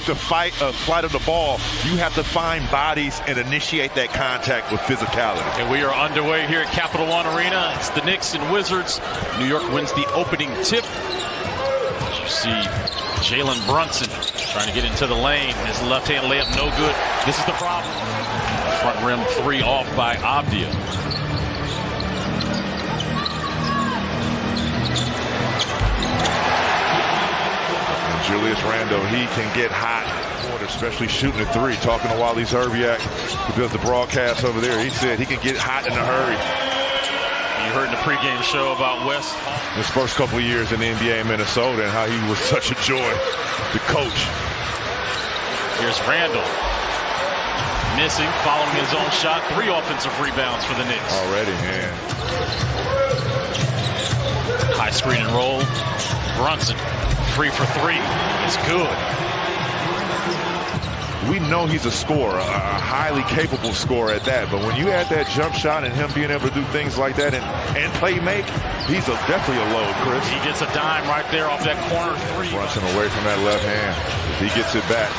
the flight of the ball, you have to find bodies and initiate that contact with physicality. And we are underway here at Capital One Arena. It's the Knicks and Wizards. New York wins the opening tip. As you see Jalen Brunson trying to get into the lane. His left-hand layup no good. This is the problem. Front rim three off by Avdia. Julius Randle, he can get hot, especially shooting a three. Talking to Wally Zerbiak, who does the broadcast over there, he said he can get hot in a hurry. You heard in the pregame show about West. His first couple of years in the NBA in Minnesota and how he was such a joy to coach. Here's Randle. Missing, following his own shot. 3 offensive rebounds for the Knicks. Already, man. High screen and roll. Brunson. 3 for 3. It's good. We know he's a scorer, a highly capable scorer at that. But when you add that jump shot and him being able to do things like that and play make, he's definitely a load, Chris. He gets a dime right there off that corner 3. Brunson away from that left hand. If he gets it back.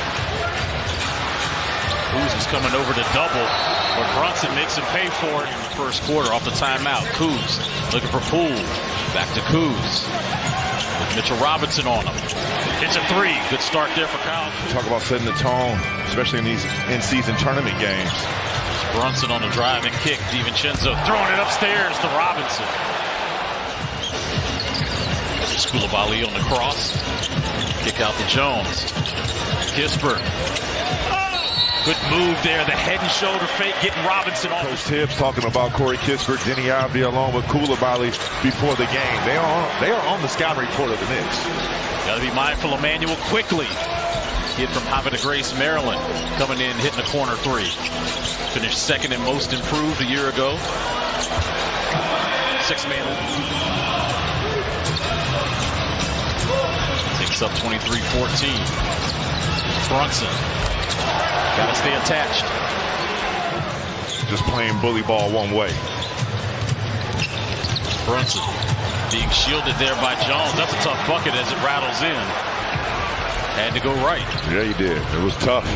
Kuz is coming over to double, but Brunson makes him pay for it in the first quarter off the timeout. Kuz looking for Poole. Back to Kuz. With Mitchell Robinson on him. It's a 3. Good start there for Kyle. Talk about setting the tone, especially in these in-season tournament games. Brunson on the drive and kick. DiVincenzo throwing it upstairs to Robinson. Koulibaly on the cross. Kick out to Jones. Kispert. Good move there. The head and shoulder fake getting Robinson off. Coach Tibbs talking about Corey Kispert, Denny Avdia along with Koulibaly before the game. They are on the scouting report of the Knicks. Got to be mindful of Manuel quickly. Kid from Havre de Grace, Maryland, coming in, hitting the corner 3. Finished second in most improved a year ago. 6-man. Takes up 23-14. Brunson. Got to stay attached. Just playing bully ball one way. Brunson being shielded there by Jones. That's a tough bucket as it rattles in. Had to go right. Yeah, he did. It was tough.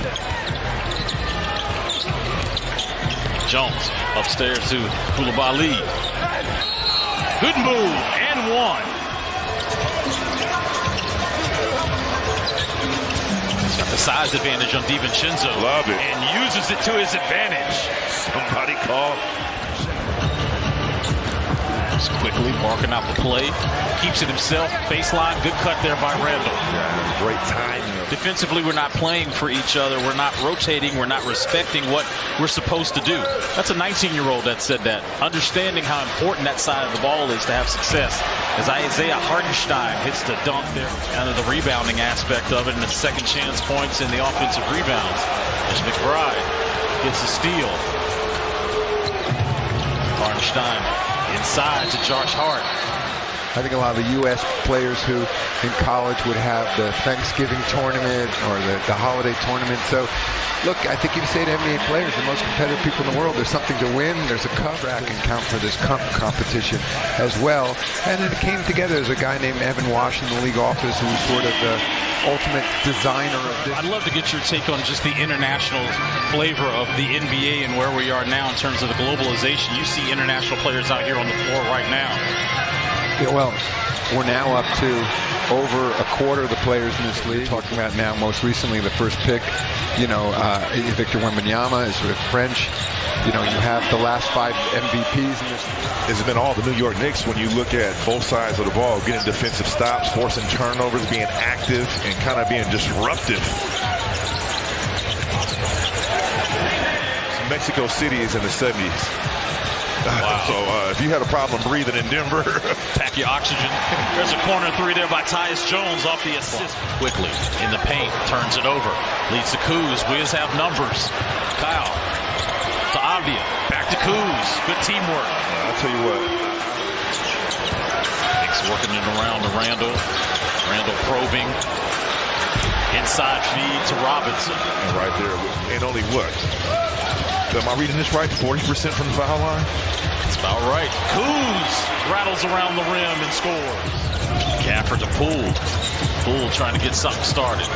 Jones upstairs to Koulibaly. Good move and 1. He's got the size advantage on DiVincenzo. Love it. And uses it to his advantage. Somebody called. Just quickly marking out the play. Keeps it himself. Baseline. Good cut there by Randle. Yeah, great time. Defensively, we're not playing for each other. We're not rotating. We're not respecting what we're supposed to do. That's a 19-year-old that said that. Understanding how important that side of the ball is to have success. As Isaiah Hartenstein hits the dunk there. Kind of the rebounding aspect of it and the second chance points and the offensive rebounds. As McBride gets a steal. Hartenstein inside to Josh Hart. I think a lot of the U.S. players who in college would have the Thanksgiving tournament or the holiday tournament. So, look, I think you can say to NBA players, the most competitive people in the world, there's something to win. There's a cup track and count for this cup competition as well. And then it came together. There's a guy named Evan Wash in the league office who's sort of the ultimate designer of this. I'd love to get your take on just the international flavor of the NBA and where we are now in terms of the globalization. You see international players out here on the floor right now. Yeah, well, we're now up to over a quarter of the players in this league. Talking about now, most recently, the first pick, Victor Wembanyama is sort of French. You have the last 5 MVPs in this. It's been all the New York Knicks when you look at both sides of the ball, getting defensive stops, forcing turnovers, being active, and kind of being disruptive. Mexico City is in the 70s. Wow. So if you had a problem breathing in Denver, pack your oxygen. There's a corner 3 there by Tyus Jones off the assist. Quickly in the paint, turns it over. Leads to Kuz. Wiz have numbers. Kyle to Avdia. Back to Kuz. Good teamwork. I'll tell you what. Knicks working it around to Randle. Randle probing. Inside feed to Robinson. And right there. And only what? Am I reading this right? 40% from the foul line? It's All right. Kuz rattles around the rim and scores. Gafford to Poole. Poole trying to get something started.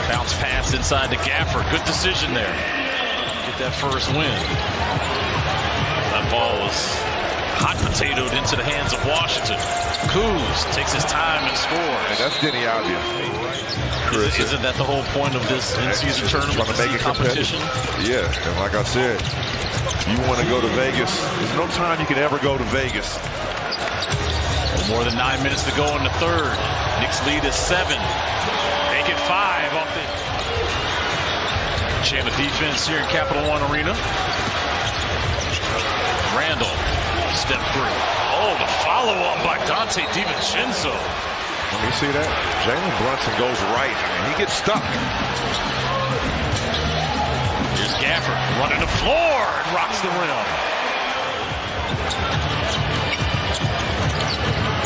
Bounce pass inside to Gafford. Good decision there. Get that first win. That ball was hot potatoed into the hands of Washington. Kuz takes his time and scores. And that's Denny Avdia. Isn't that the whole point of this in-season tournament? Trying to make it competition. Yeah, and like I said, you want to go to Vegas. There's no time you can ever go to Vegas. More than 9 minutes to go in the third. Knicks lead is 7. Make it 5 off the chain of defense here in Capital One Arena. Randall, step through. Oh, the follow-up by Dante DiVincenzo. Let me see that. Jalen Brunson goes right. I mean, he gets stuck. Here's Gafford running the floor and rocks the rim.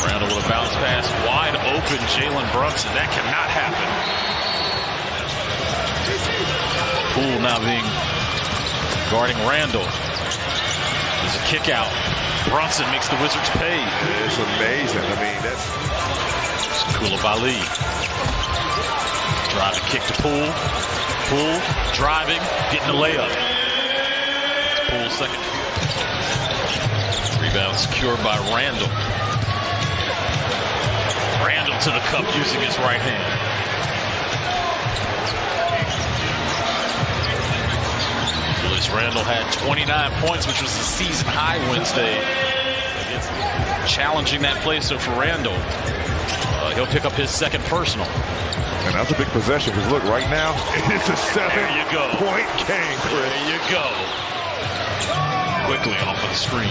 Randall with a bounce pass. Wide open Jalen Brunson. That cannot happen. Poole now guarding Randall. There's a kick out. Brunson makes the Wizards pay. It's amazing. I mean, that's... Coulibaly. Driving kick to Poole. Poole driving, getting the layup. It's Poole's second. Rebound secured by Randall. Randall to the cup using his right hand. Julius Randall had 29 points, which was the season high Wednesday. Challenging that placer for Randall. He'll pick up his second personal. And that's a big possession, because look, right now, it's a 7-point game, Chris. There you go. Quickly off of the screen.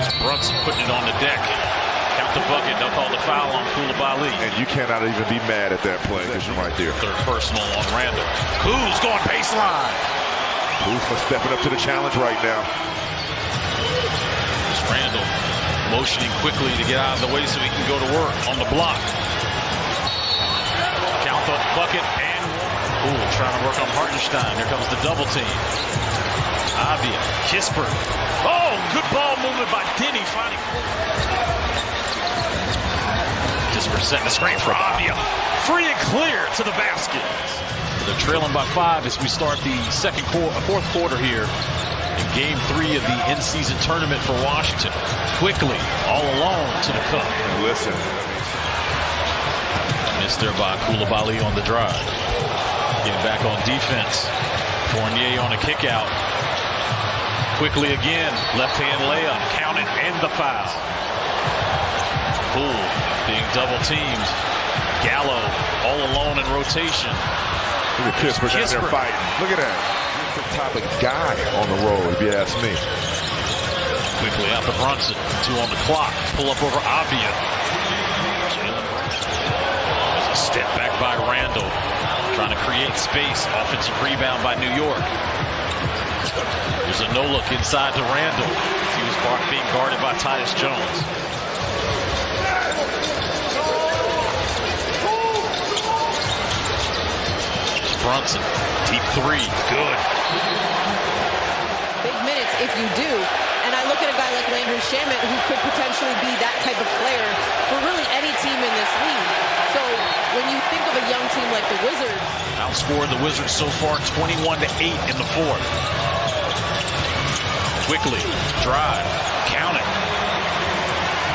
It's Brunson putting it on the deck. Count the bucket. They'll call the foul on Coulibaly. And you cannot even be mad at that play, because you're right there. Third personal on Randall. Kuz going baseline. Kuzma stepping up to the challenge right now. It's Randall motioning quickly to get out of the way so he can go to work on the block. Count the bucket and trying to work on Hartenstein. Here comes the double team. Avdia, Kispert. Oh, good ball movement by Denny finding. Kispert setting the screen for Avdia. Free and clear to the basket. They're trailing by 5 as we start the fourth quarter here. Game 3 of the in-season tournament for Washington. Quickly, all alone to the cup. Listen. Missed there by Coulibaly on the drive. Getting back on defense. Fournier on a kick out. Quickly again, left-hand layup. Count it and the foul. Poole being double teamed. Gallo all alone in rotation. Look at Kispert down there fighting. Look at that. The type of guy on the road, if you ask me. Quickly out to Brunson. 2 on the clock. Pull up over Avdia. There's a step back by Randall. Trying to create space. Offensive rebound by New York. There's a no-look inside to Randall. He was being guarded by Tyus Jones. Brunson, deep 3, good. Big minutes if you do. And I look at a guy like Landry Shamet who could potentially be that type of player for really any team in this league. So when you think of a young team like the Wizards. Outscored the Wizards so far 21-8 in the fourth. Quickly, drive, count it.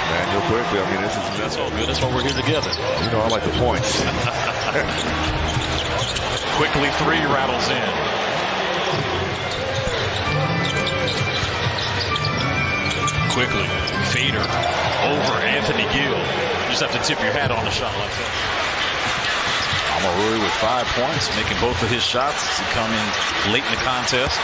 Manuel quickly, I mean, that's all good. That's why we're here together. You know, I like the points. Quickly 3 rattles in. Quickly, Fader over Anthony Gill. You just have to tip your hat on a shot like that. Amarui with 5 points, making both of his shots as he come in late in the contest.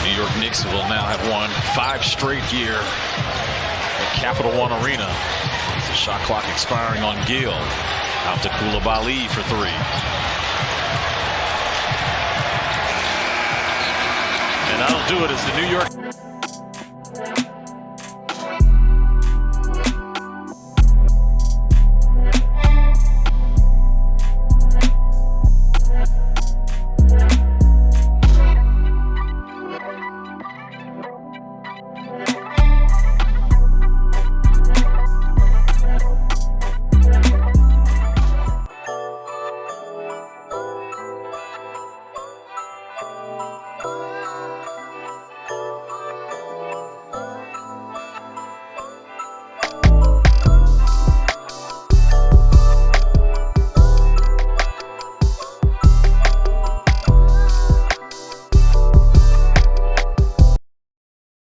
New York Knicks will now have won 5 straight here at Capital One Arena. The shot clock expiring on Gill. Out to Coulibaly for 3. And that'll do it as the New York